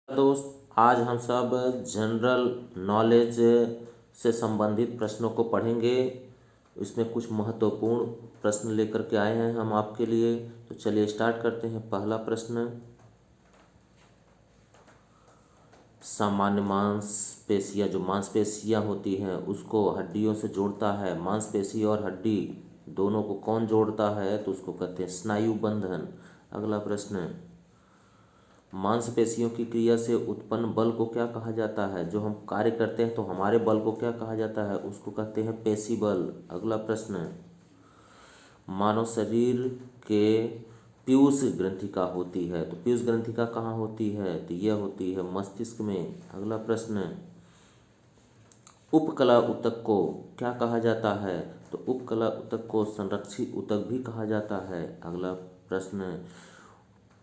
दोस्त, आज हम सब जनरल नॉलेज से संबंधित प्रश्नों को पढ़ेंगे। इसमें कुछ महत्वपूर्ण प्रश्न लेकर के आए हैं हम आपके लिए। तो चलिए स्टार्ट करते हैं। पहला प्रश्न, सामान्य मांसपेशियां, जो मांसपेशियां होती हैं उसको हड्डियों से जोड़ता है। मांसपेशी और हड्डी दोनों को कौन जोड़ता है? तो उसको कहते हैं स्नायु बंधन। अगला प्रश्न, मांसपेशियों की क्रिया से उत्पन्न बल को क्या कहा जाता है? जो हम कार्य करते हैं तो हमारे बल को क्या कहा जाता है? उसको कहते हैं पेशी बल। अगला प्रश्न, मानव शरीर के पीयूष ग्रंथिका होती है, तो पीयूष ग्रंथिका कहाँ होती है? तो यह होती है मस्तिष्क में। अगला प्रश्न, उपकला ऊतक को क्या कहा जाता है? तो उपकला ऊतक को संरक्षित ऊतक भी कहा जाता है। अगला प्रश्न,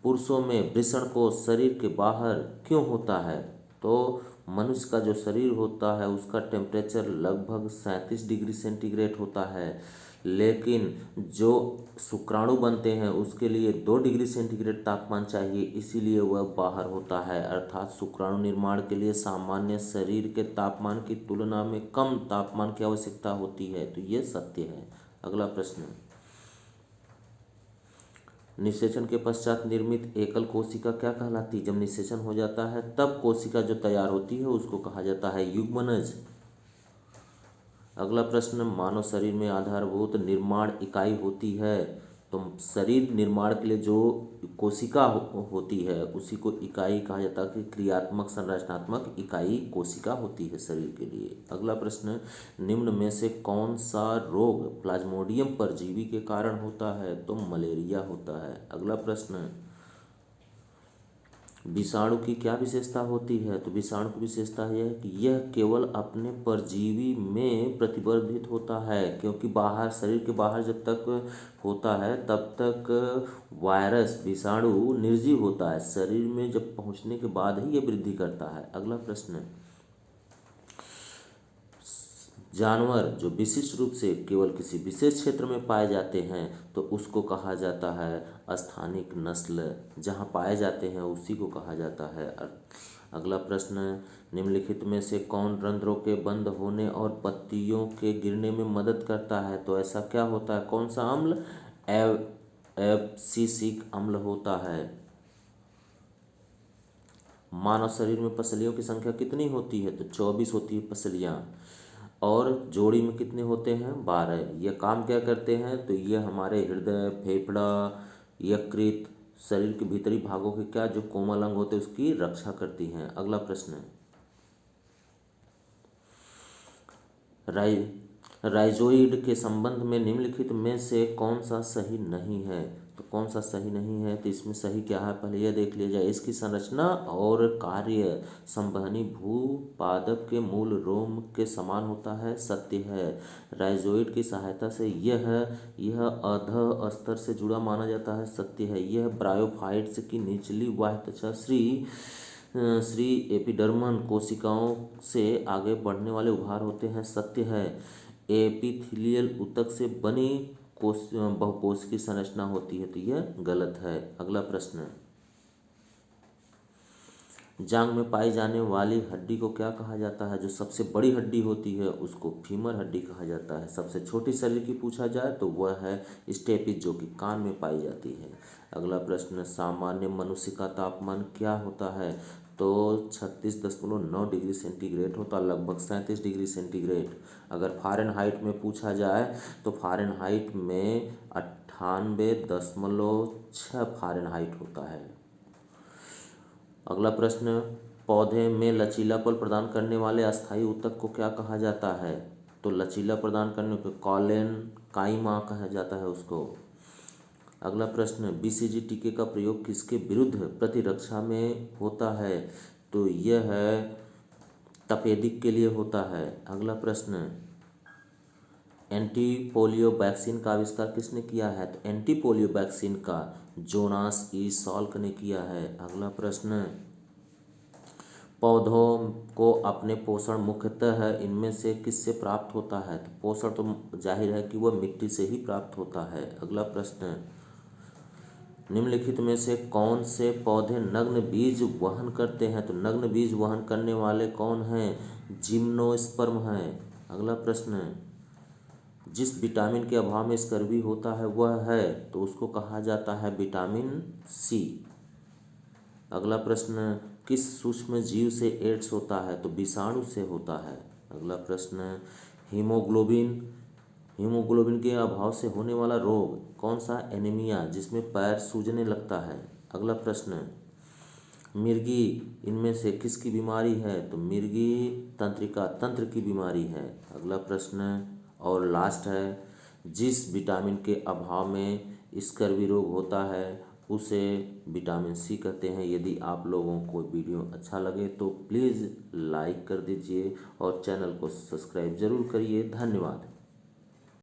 पुरुषों में वृषण को शरीर के बाहर क्यों होता है? तो मनुष्य का जो शरीर होता है उसका टेम्परेचर लगभग 37 डिग्री सेंटीग्रेड होता है, लेकिन जो शुक्राणु बनते हैं उसके लिए 2 डिग्री सेंटीग्रेड तापमान चाहिए, इसीलिए वह बाहर होता है। अर्थात शुक्राणु निर्माण के लिए सामान्य शरीर के तापमान की तुलना में कम तापमान की आवश्यकता होती है। तो ये सत्य है। अगला प्रश्न, निषेचन के पश्चात निर्मित एकल कोशिका क्या कहलाती है? जब निषेचन हो जाता है तब कोशिका जो तैयार होती है उसको कहा जाता है युग्मनज। अगला प्रश्न, मानव शरीर में आधारभूत निर्माण इकाई होती है, तो शरीर निर्माण के लिए जो कोशिका होती है उसी को इकाई कहा जाता है कि क्रियात्मक संरचनात्मक इकाई कोशिका होती है शरीर के लिए। अगला प्रश्न, निम्न में से कौन सा रोग प्लाज्मोडियम परजीवी के कारण होता है? तो मलेरिया होता है। अगला प्रश्न, विषाणु की क्या विशेषता होती है? तो विषाणु की विशेषता यह है कि यह केवल अपने परजीवी में प्रतिबंधित होता है, क्योंकि बाहर शरीर के बाहर जब तक होता है तब तक वायरस विषाणु निर्जीव होता है। शरीर में जब पहुंचने के बाद ही यह वृद्धि करता है। अगला प्रश्न, जानवर जो विशिष्ट रूप से केवल किसी विशेष क्षेत्र में पाए जाते हैं तो उसको कहा जाता है स्थानिक नस्ल। जहाँ पाए जाते हैं उसी को कहा जाता है। अगला प्रश्न, निम्नलिखित में से कौन रंध्रों के बंद होने और पत्तियों के गिरने में मदद करता है? तो ऐसा क्या होता है? कौन सा अम्ल? एब्सिसिक अम्ल होता है। मानव शरीर में पसलियों की संख्या कितनी होती है? तो 24 होती है पसलियाँ। और जोड़ी में कितने होते हैं? 12। ये काम क्या करते हैं? तो ये हमारे हृदय, फेफड़ा, यकृत, शरीर के भीतरी भागों के क्या जो कोमल अंग होते हैं उसकी रक्षा करती हैं। अगला प्रश्न, राइजोइड के संबंध में निम्नलिखित में से कौन सा सही नहीं है? तो कौन सा सही नहीं है? तो इसमें सही क्या है पहले यह देख लिया जाए। इसकी संरचना और कार्य संवहनी भूपादप के मूल रोम के समान होता है। सत्य है। राइजोइड की सहायता से यह अधः स्तर से जुड़ा माना जाता है। सत्य है। यह ब्रायोफाइट्स की निचली बाह्य त्वचा श्री एपिडर्मल कोशिकाओं से आगे बढ़ने वाले उभार होते हैं। सत्य है। एपिथेलियल ऊतक से बनी बहुकोशिकीय संरचना होती है। तो यह गलत है। अगला प्रश्न, जांघ में पाई जाने वाली हड्डी को क्या कहा जाता है? जो सबसे बड़ी हड्डी होती है उसको फीमर हड्डी कहा जाता है। सबसे छोटी शरीर की पूछा जाए तो वह है स्टेपिस, जो कि कान में पाई जाती है। अगला प्रश्न, सामान्य मनुष्य का तापमान क्या होता है? तो 36.9 डिग्री सेंटीग्रेड होता है, लगभग 37 डिग्री सेंटीग्रेड। अगर फ़ारेनहाइट में पूछा जाए तो फ़ारेनहाइट में 98.6 फ़ारेनहाइट होता है। अगला प्रश्न, पौधे में लचीलापन प्रदान करने वाले अस्थायी ऊतक को क्या कहा जाता है? तो लचीला प्रदान करने को कॉलेन काइमा कहा जाता है उसको। अगला प्रश्न, बीसीजी टीके का प्रयोग किसके विरुद्ध प्रतिरक्षा में होता है? तो यह है तपेदिक के लिए होता है। अगला प्रश्न, एंटी पोलियो वैक्सीन का आविष्कार किसने किया है? तो एंटी पोलियो वैक्सीन का जोनास ई सॉल्क ने किया है। अगला प्रश्न, पौधों को अपने पोषण मुख्यतः इनमें से किससे प्राप्त होता है? तो पोषण तो जाहिर है कि वह मिट्टी से ही प्राप्त होता है। अगला प्रश्न, निम्नलिखित में से कौन से पौधे नग्न बीज वहन करते हैं? तो नग्न बीज वहन करने वाले कौन हैं? जिम्नोस्पर्म हैं। अगला प्रश्न, जिस विटामिन के अभाव में स्कर्वी होता है वह है, तो उसको कहा जाता है विटामिन सी। अगला प्रश्न, किस सूक्ष्म जीव से एड्स होता है? तो विषाणु से होता है। अगला प्रश्न, हीमोग्लोबिन के अभाव से होने वाला रोग कौन सा? एनीमिया, जिसमें पैर सूजने लगता है। अगला प्रश्न, मिर्गी इनमें से किसकी बीमारी है? तो मिर्गी तंत्रिका तंत्र की बीमारी है। अगला प्रश्न और लास्ट है, जिस विटामिन के अभाव में स्कर्वी रोग होता है उसे विटामिन सी कहते हैं। यदि आप लोगों को वीडियो अच्छा लगे तो प्लीज़ लाइक कर दीजिए और चैनल को सब्सक्राइब ज़रूर करिए। धन्यवाद।